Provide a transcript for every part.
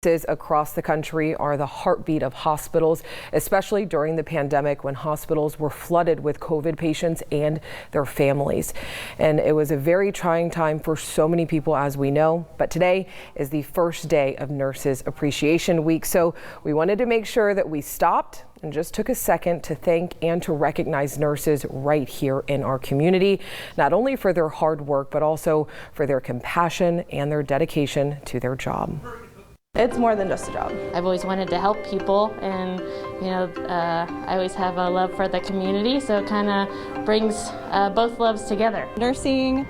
Nurses across the country are the heartbeat of hospitals, especially during the pandemic when hospitals were flooded with COVID patients and their families. And it was a very trying time for so many people, as we know. But today is the first day of Nurses Appreciation Week, so we wanted to make sure that we stopped and just took a second to thank and to recognize nurses right here in our community, not only for their hard work, but also for their compassion and their dedication to their job. It's more than just a job. I've always wanted to help people, and I always have a love for the community, so it kind of brings both loves together. Nursing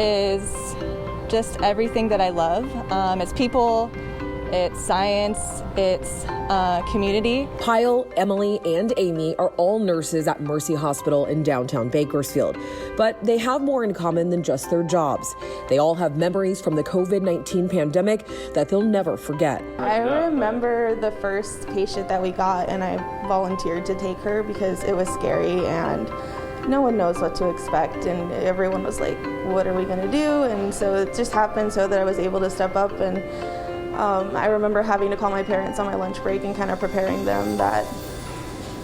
is just everything that I love. It's people, it's science, it's community. Payal, Emily, and Amy are all nurses at Mercy Hospital in downtown Bakersfield, but they have more in common than just their jobs. They all have memories from the COVID-19 pandemic that they'll never forget. I remember the first patient that we got, and I volunteered to take her because it was scary and no one knows what to expect, and everyone was like, what are we going to do? And so it just happened so that I was able to step up, and I remember having to call my parents on my lunch break and kind of preparing them that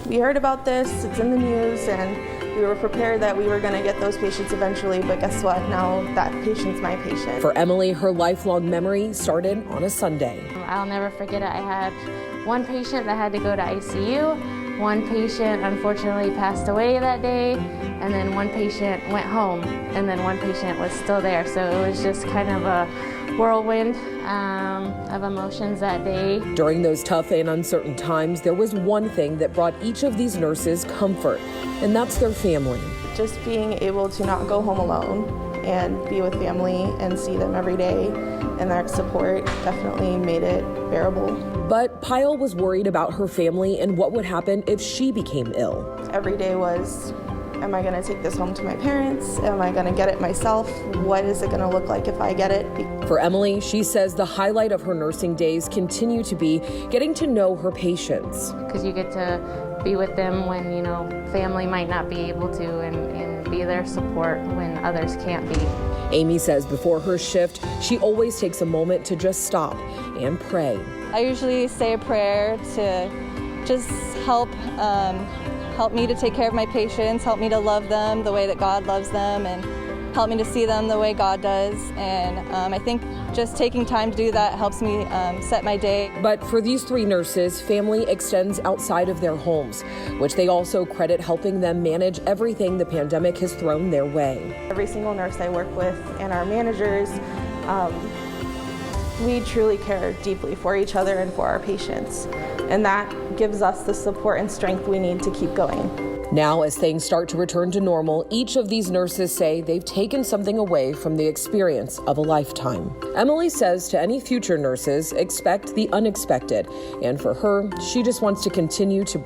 we heard about this, it's in the news, and we were prepared that we were going to get those patients eventually, but guess what? Now that patient's my patient. For Emily, her lifelong memory started on a Sunday. I'll never forget it. I had one patient that had to go to ICU, one patient unfortunately passed away that day, and then one patient went home, and then one patient was still there. So it was just kind of a whirlwind of emotions that day. During those tough and uncertain times, there was one thing that brought each of these nurses comfort, and that's their family. Just being able to not go home alone and be with family and see them every day, and their support definitely made it bearable. But Payal was worried about her family and what would happen if she became ill. Every day was, am I going to take this home to my parents? Am I going to get it myself? What is it going to look like if I get it? For Emily, she says the highlight of her nursing days continue to be getting to know her patients. Because you get to be with them when, family might not be able to, and be their support when others can't be. Amy says before her shift, she always takes a moment to just stop and pray. I usually say a prayer to just help me to take care of my patients, help me to love them the way that God loves them, and help me to see them the way God does. And I think just taking time to do that helps me set my day. But for these three nurses, family extends outside of their homes, which they also credit helping them manage everything the pandemic has thrown their way. Every single nurse I work with and our managers, we truly care deeply for each other and for our patients. And that gives us the support and strength we need to keep going. Now, as things start to return to normal, each of these nurses say they've taken something away from the experience of a lifetime. Emily says to any future nurses, expect the unexpected. And for her, she just wants to continue to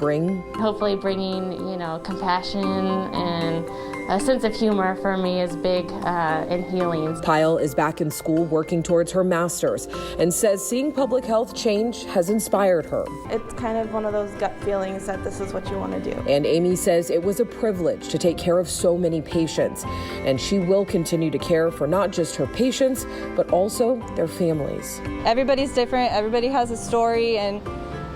hopefully bringing, compassion and a sense of humor for me is big in healing. Payal is back in school working towards her master's and says seeing public health change has inspired her. It's kind of one of those gut feelings that this is what you want to do. And Amy says it was a privilege to take care of so many patients, and she will continue to care for not just her patients, but also their families. Everybody's different, everybody has a story, and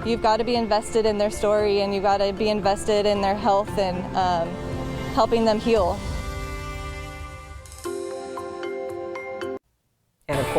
you've got to be invested in their story, and you've got to be invested in their health and helping them heal.